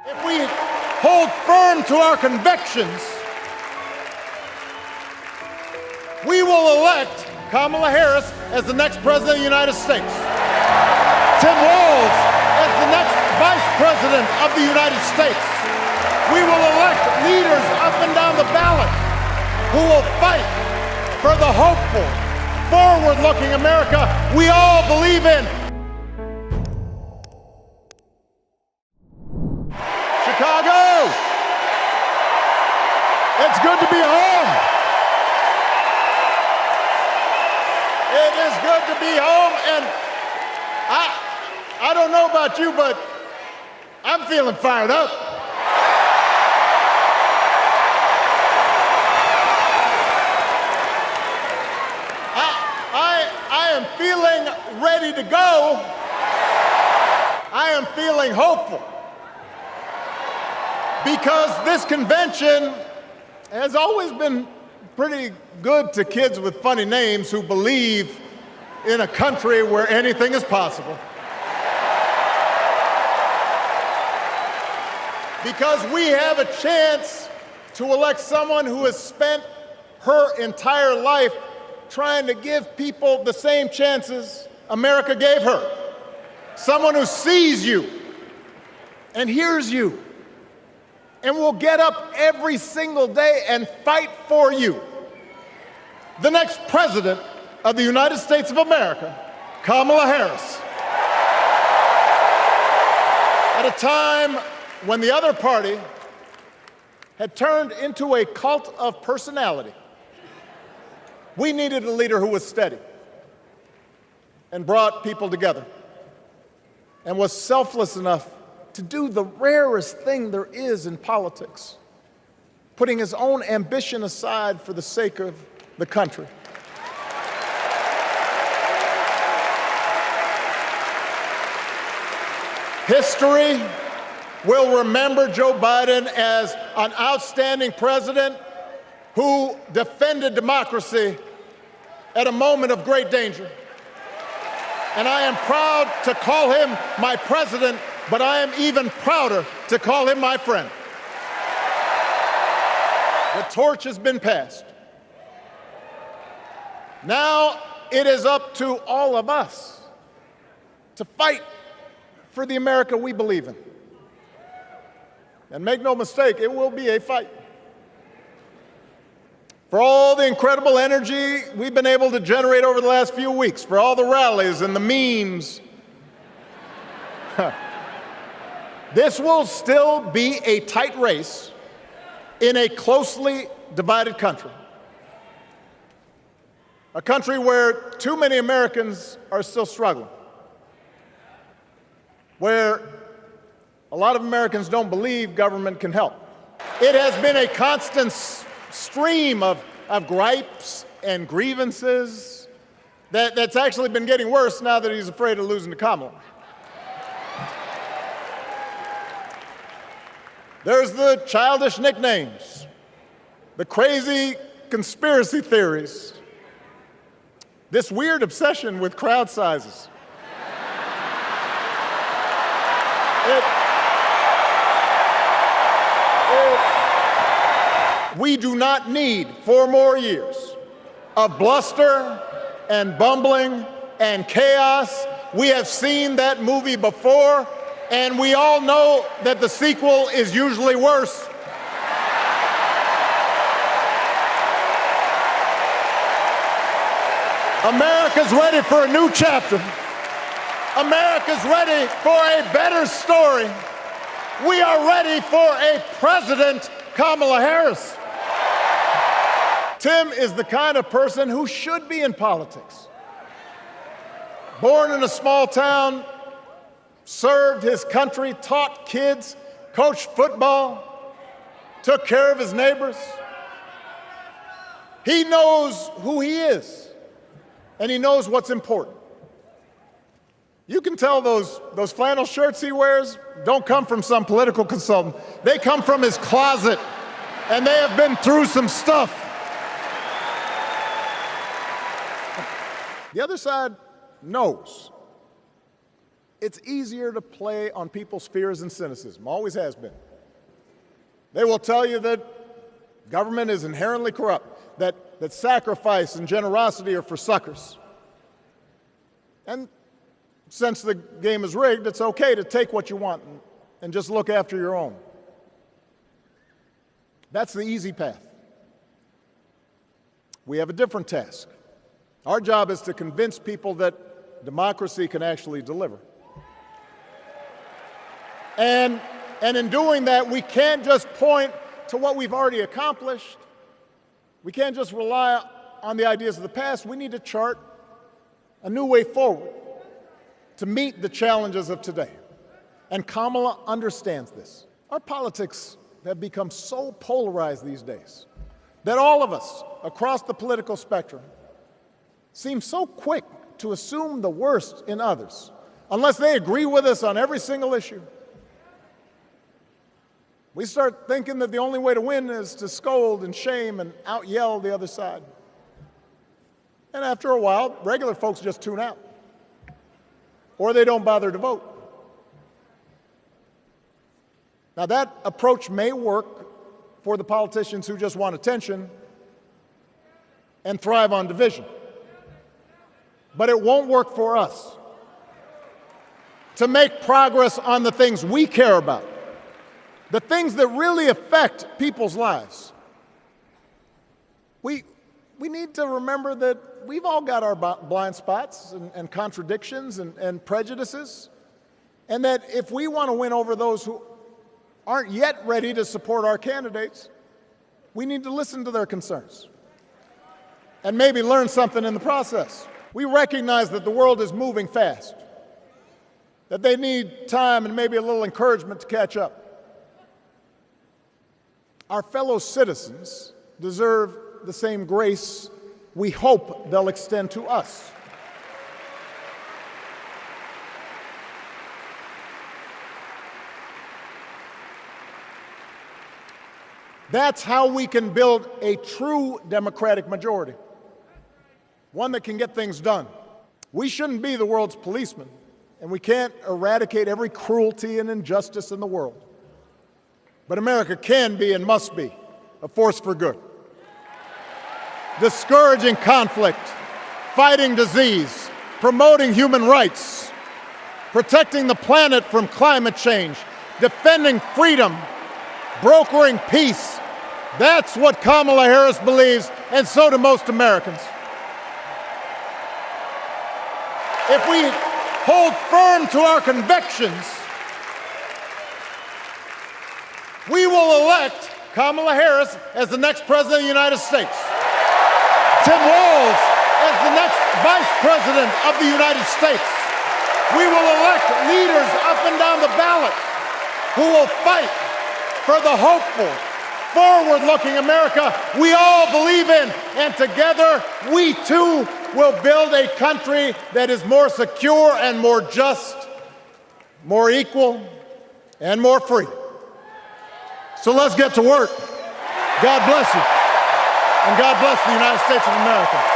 If we hold firm to our convictions, we will elect Kamala Harris as the next President of the United States. Tim Walz as the next Vice President of the United States. We will elect leaders up and down the ballot who will fight for the hopeful, forward-looking America we all believe in. Chicago, it's good to be home. It is good to be home, and I don't know about you, but I'm feeling fired up. I am feeling ready to go. I am feeling hopeful. Because this convention has always been pretty good to kids with funny names who believe in a country where anything is possible. Because we have a chance to elect someone who has spent her entire life trying to give people the same chances America gave her. Someone who sees you and hears you and will get up every single day and fight for you. The next President of the United States of America, Kamala Harris. At a time when the other party had turned into a cult of personality, we needed a leader who was steady and brought people together and was selfless enough to do the rarest thing there is in politics, putting his own ambition aside for the sake of the country. History will remember Joe Biden as an outstanding president who defended democracy at a moment of great danger. And I am proud to call him my president, but I am even prouder to call him my friend. The torch has been passed. Now it is up to all of us to fight for the America we believe in. And make no mistake, it will be a fight. For all the incredible energy we've been able to generate over the last few weeks, for all the rallies and the memes, this will still be a tight race in a closely divided country. A country where too many Americans are still struggling. Where a lot of Americans don't believe government can help. It has been a constant stream of gripes and grievances that's actually been getting worse now that he's afraid of losing to Kamala. There's the childish nicknames, the crazy conspiracy theories, this weird obsession with crowd sizes. We do not need 4 more years of bluster and bumbling and chaos. We have seen that movie before, and we all know that the sequel is usually worse. America's ready for a new chapter. America's ready for a better story. We are ready for a President Kamala Harris. Tim is the kind of person who should be in politics. Born in a small town, served his country, taught kids, coached football, took care of his neighbors. He knows who he is, and he knows what's important. You can tell those flannel shirts he wears don't come from some political consultant. They come from his closet, and they have been through some stuff. The other side knows. It's easier to play on people's fears and cynicism, always has been. They will tell you that government is inherently corrupt, that sacrifice and generosity are for suckers. And since the game is rigged, it's okay to take what you want and just look after your own. That's the easy path. We have a different task. Our job is to convince people that democracy can actually deliver. And in doing that, we can't just point to what we've already accomplished. We can't just rely on the ideas of the past. We need to chart a new way forward to meet the challenges of today. And Kamala understands this. Our politics have become so polarized these days that all of us across the political spectrum seem so quick to assume the worst in others, unless they agree with us on every single issue. We start thinking that the only way to win is to scold and shame and out-yell the other side. And after a while, regular folks just tune out, or they don't bother to vote. Now, that approach may work for the politicians who just want attention and thrive on division. But it won't work for us to make progress on the things we care about, the things that really affect people's lives. We need to remember that we've all got our blind spots and contradictions and prejudices, and that if we want to win over those who aren't yet ready to support our candidates, we need to listen to their concerns and maybe learn something in the process. We recognize that the world is moving fast, that they need time and maybe a little encouragement to catch up. Our fellow citizens deserve the same grace we hope they'll extend to us. That's how we can build a true Democratic majority, one that can get things done. We shouldn't be the world's policemen, and we can't eradicate every cruelty and injustice in the world. But America can be and must be a force for good, discouraging conflict, fighting disease, promoting human rights, protecting the planet from climate change, defending freedom, brokering peace. That's what Kamala Harris believes, and so do most Americans. If we hold firm to our convictions, we will elect Kamala Harris as the next President of the United States, Tim Walz as the next Vice President of the United States. We will elect leaders up and down the ballot who will fight for the hopeful, forward-looking America we all believe in. And together, we too will build a country that is more secure and more just, more equal, and more free. So let's get to work. God bless you. And God bless the United States of America.